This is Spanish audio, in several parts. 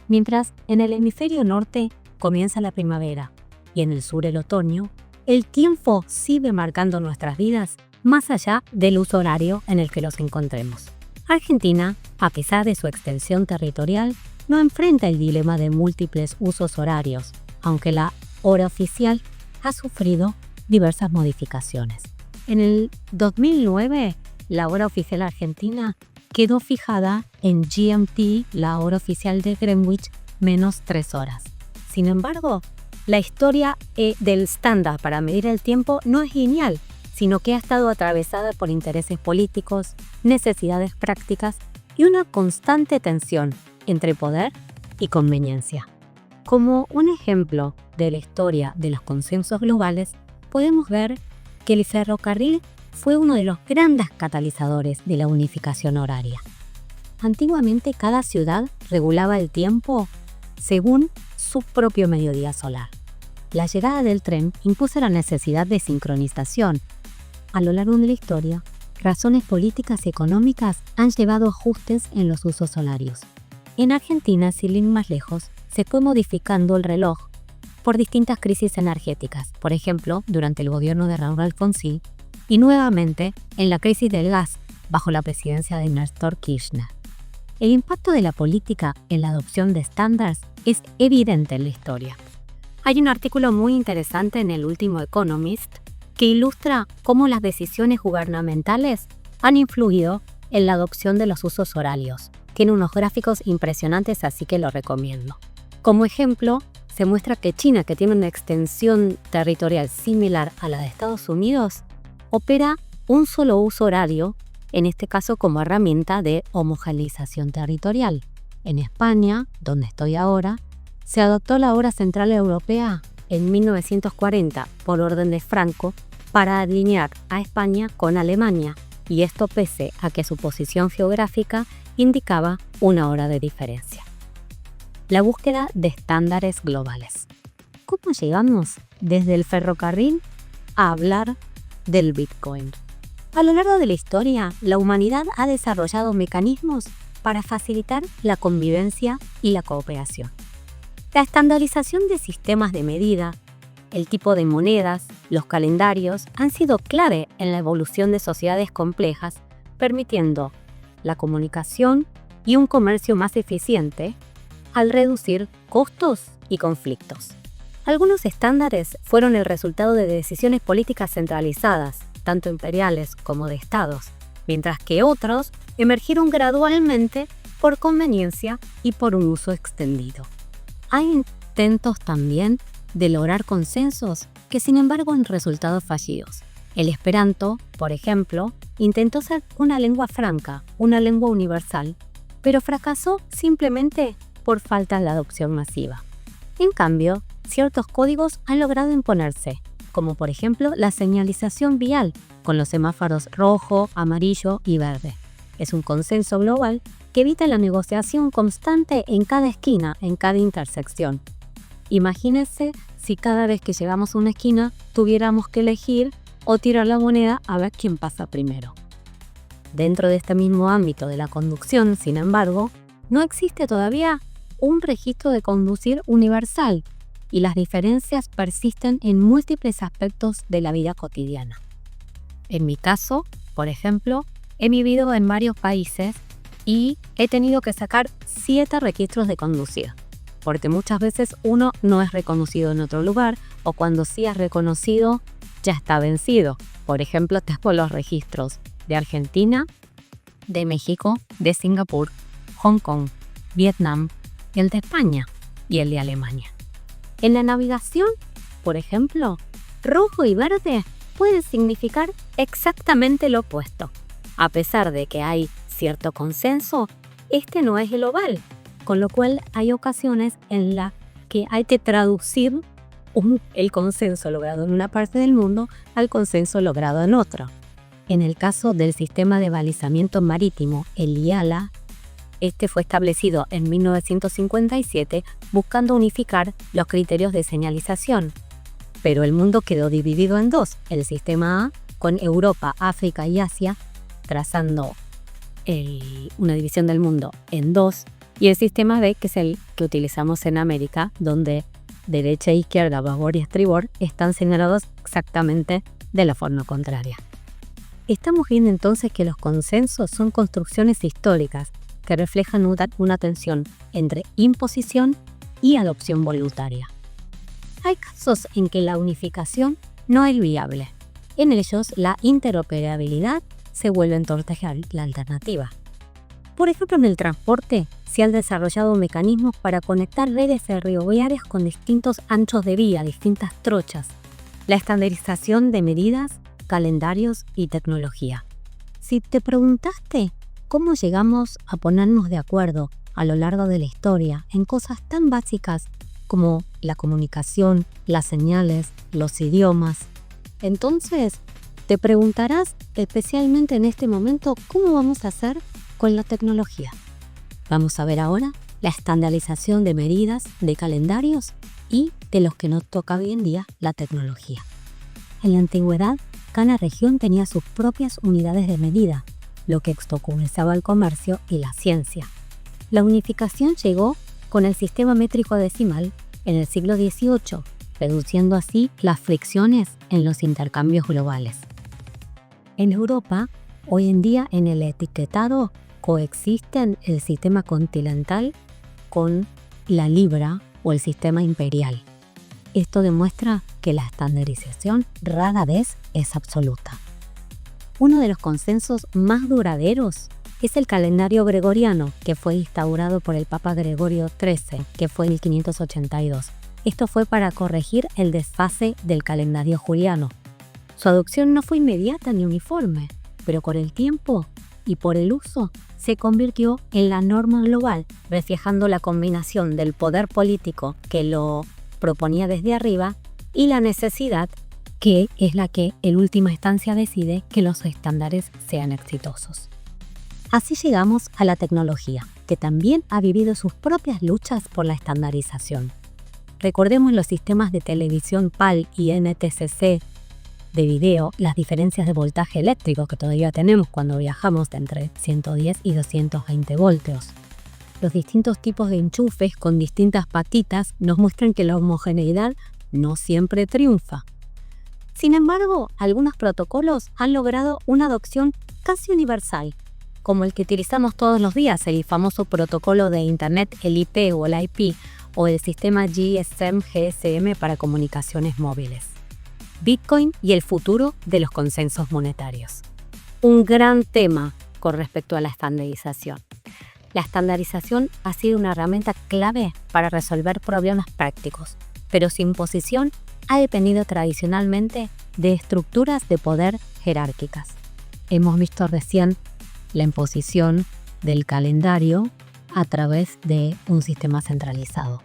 mientras en el hemisferio norte comienza la primavera y en el sur el otoño, el tiempo sigue marcando nuestras vidas más allá del uso horario en el que los encontremos. Argentina, a pesar de su extensión territorial, no enfrenta el dilema de múltiples usos horarios, aunque la hora oficial ha sufrido diversas modificaciones. En el 2009, la hora oficial argentina quedó fijada en GMT, la hora oficial de Greenwich, menos 3 horas. Sin embargo, la historia del estándar para medir el tiempo no es lineal, sino que ha estado atravesada por intereses políticos, necesidades prácticas y una constante tensión entre poder y conveniencia. Como un ejemplo de la historia de los consensos globales, podemos ver que el ferrocarril fue uno de los grandes catalizadores de la unificación horaria. Antiguamente, cada ciudad regulaba el tiempo según su propio mediodía solar. La llegada del tren impuso la necesidad de sincronización. A lo largo de la historia, razones políticas y económicas han llevado ajustes en los usos horarios. En Argentina, sin ir más lejos, se fue modificando el reloj por distintas crisis energéticas, por ejemplo, durante el gobierno de Raúl Alfonsín y nuevamente en la crisis del gas bajo la presidencia de Néstor Kirchner. El impacto de la política en la adopción de estándares es evidente en la historia. Hay un artículo muy interesante en el último Economist que ilustra cómo las decisiones gubernamentales han influido en la adopción de los usos horarios. Tiene unos gráficos impresionantes, así que lo recomiendo. Como ejemplo, se muestra que China, que tiene una extensión territorial similar a la de Estados Unidos, opera un solo uso horario, en este caso como herramienta de homogeneización territorial. En España, donde estoy ahora, se adoptó la hora central europea en 1940 por orden de Franco para alinear a España con Alemania, y esto pese a que su posición geográfica indicaba una hora de diferencia. La búsqueda de estándares globales. ¿Cómo llegamos desde el ferrocarril a hablar del Bitcoin? A lo largo de la historia, la humanidad ha desarrollado mecanismos para facilitar la convivencia y la cooperación. La estandarización de sistemas de medida, el tipo de monedas, los calendarios han sido clave en la evolución de sociedades complejas, permitiendo la comunicación y un comercio más eficiente al reducir costos y conflictos. Algunos estándares fueron el resultado de decisiones políticas centralizadas, tanto imperiales como de estados, mientras que otros emergieron gradualmente por conveniencia y por un uso extendido. Hay intentos también de lograr consensos que sin embargo han resultado fallidos. El Esperanto, por ejemplo, intentó ser una lengua franca, una lengua universal, pero fracasó simplemente por falta de adopción masiva. En cambio, ciertos códigos han logrado imponerse, como por ejemplo la señalización vial con los semáforos rojo, amarillo y verde. Es un consenso global que evita la negociación constante en cada esquina, en cada intersección. Imagínense si cada vez que llegamos a una esquina tuviéramos que elegir o tirar la moneda a ver quién pasa primero. Dentro de este mismo ámbito de la conducción, sin embargo, no existe todavía un registro de conducir universal y las diferencias persisten en múltiples aspectos de la vida cotidiana. En mi caso, por ejemplo, he vivido en varios países y he tenido que sacar 7 registros de conducir, porque muchas veces uno no es reconocido en otro lugar o cuando sí es reconocido ya está vencido. Por ejemplo, tengo los registros de Argentina, de México, de Singapur, Hong Kong, Vietnam, el de España y el de Alemania. En la navegación, por ejemplo, rojo y verde pueden significar exactamente lo opuesto. A pesar de que hay cierto consenso, este no es global, con lo cual hay ocasiones en las que hay que traducir el consenso logrado en una parte del mundo al consenso logrado en otra. En el caso del sistema de balizamiento marítimo, el IALA, este fue establecido en 1957 buscando unificar los criterios de señalización. Pero el mundo quedó dividido en dos, el sistema A con Europa, África y Asia, trazando una división del mundo en dos, y el sistema D, que es el que utilizamos en América, donde derecha e izquierda, babor y estribor están señalados exactamente de la forma contraria. Estamos viendo entonces que los consensos son construcciones históricas que reflejan una tensión entre imposición y adopción voluntaria. Hay casos en que la unificación no es viable. En ellos, la interoperabilidad se vuelve entonces la alternativa. Por ejemplo, en el transporte se han desarrollado mecanismos para conectar redes ferroviarias con distintos anchos de vía, distintas trochas, la estandarización de medidas, calendarios y tecnología. Si te preguntaste cómo llegamos a ponernos de acuerdo a lo largo de la historia en cosas tan básicas como la comunicación, las señales, los idiomas, entonces te preguntarás especialmente en este momento cómo vamos a hacer con la tecnología. Vamos a ver ahora la estandarización de medidas, de calendarios y de los que nos toca hoy en día, la tecnología. En la antigüedad, cada región tenía sus propias unidades de medida, lo que obstaculizaba el comercio y la ciencia. La unificación llegó con el sistema métrico decimal en el siglo XVIII, reduciendo así las fricciones en los intercambios globales. En Europa, hoy en día en el etiquetado coexisten el sistema continental con la libra o el sistema imperial. Esto demuestra que la estandarización rara vez es absoluta. Uno de los consensos más duraderos es el calendario gregoriano, que fue instaurado por el Papa Gregorio XIII, que fue en 1582. Esto fue para corregir el desfase del calendario juliano. Su adopción no fue inmediata ni uniforme, pero con el tiempo y por el uso se convirtió en la norma global, reflejando la combinación del poder político que lo proponía desde arriba y la necesidad que es la que en última instancia decide que los estándares sean exitosos. Así llegamos a la tecnología, que también ha vivido sus propias luchas por la estandarización. Recordemos los sistemas de televisión PAL y NTSC de video, las diferencias de voltaje eléctrico que todavía tenemos cuando viajamos de entre 110 y 220 voltios. Los distintos tipos de enchufes con distintas patitas nos muestran que la homogeneidad no siempre triunfa. Sin embargo, algunos protocolos han logrado una adopción casi universal, como el que utilizamos todos los días, el famoso protocolo de Internet, el IP o el IP, o el sistema GSM para comunicaciones móviles. Bitcoin y el futuro de los consensos monetarios. Un gran tema con respecto a la estandarización. La estandarización ha sido una herramienta clave para resolver problemas prácticos, pero su imposición ha dependido tradicionalmente de estructuras de poder jerárquicas. Hemos visto recién la imposición del calendario a través de un sistema centralizado.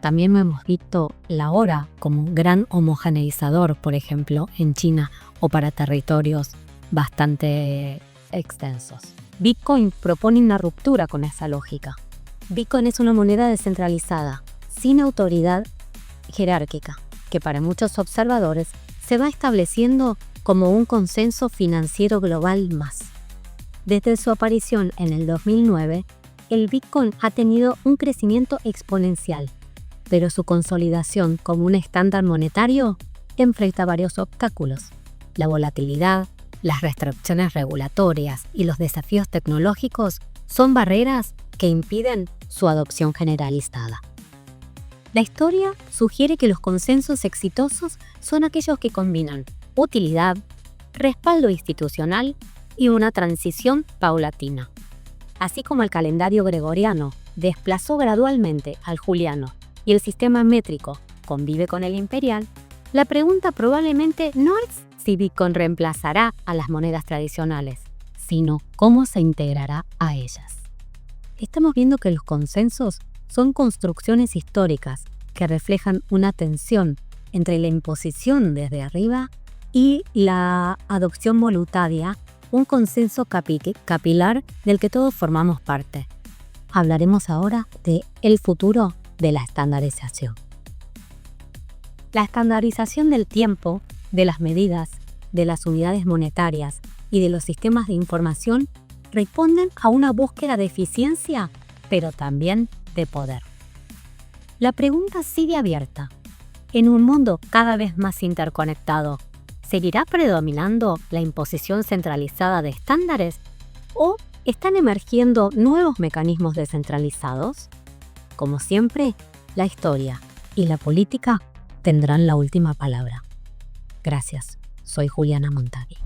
También hemos visto la hora como un gran homogeneizador, por ejemplo, en China o para territorios bastante extensos. Bitcoin propone una ruptura con esa lógica. Bitcoin es una moneda descentralizada, sin autoridad jerárquica, que para muchos observadores se va estableciendo como un consenso financiero global más. Desde su aparición en el 2009, el Bitcoin ha tenido un crecimiento exponencial, pero su consolidación como un estándar monetario enfrenta varios obstáculos: la volatilidad, las restricciones regulatorias y los desafíos tecnológicos son barreras que impiden su adopción generalizada. La historia sugiere que los consensos exitosos son aquellos que combinan utilidad, respaldo institucional y una transición paulatina. Así como el calendario gregoriano desplazó gradualmente al juliano y el sistema métrico convive con el imperial, la pregunta probablemente no es si Bitcoin reemplazará a las monedas tradicionales, sino cómo se integrará a ellas. Estamos viendo que los consensos son construcciones históricas que reflejan una tensión entre la imposición desde arriba y la adopción voluntaria, un consenso capilar del que todos formamos parte. Hablaremos ahora de el futuro de la estandarización. La estandarización del tiempo, de las medidas, de las unidades monetarias y de los sistemas de información responden a una búsqueda de eficiencia pero también de poder. La pregunta sigue abierta. En un mundo cada vez más interconectado, ¿seguirá predominando la imposición centralizada de estándares o están emergiendo nuevos mecanismos descentralizados? Como siempre, la historia y la política tendrán la última palabra. Gracias. Soy Juliana Montagui.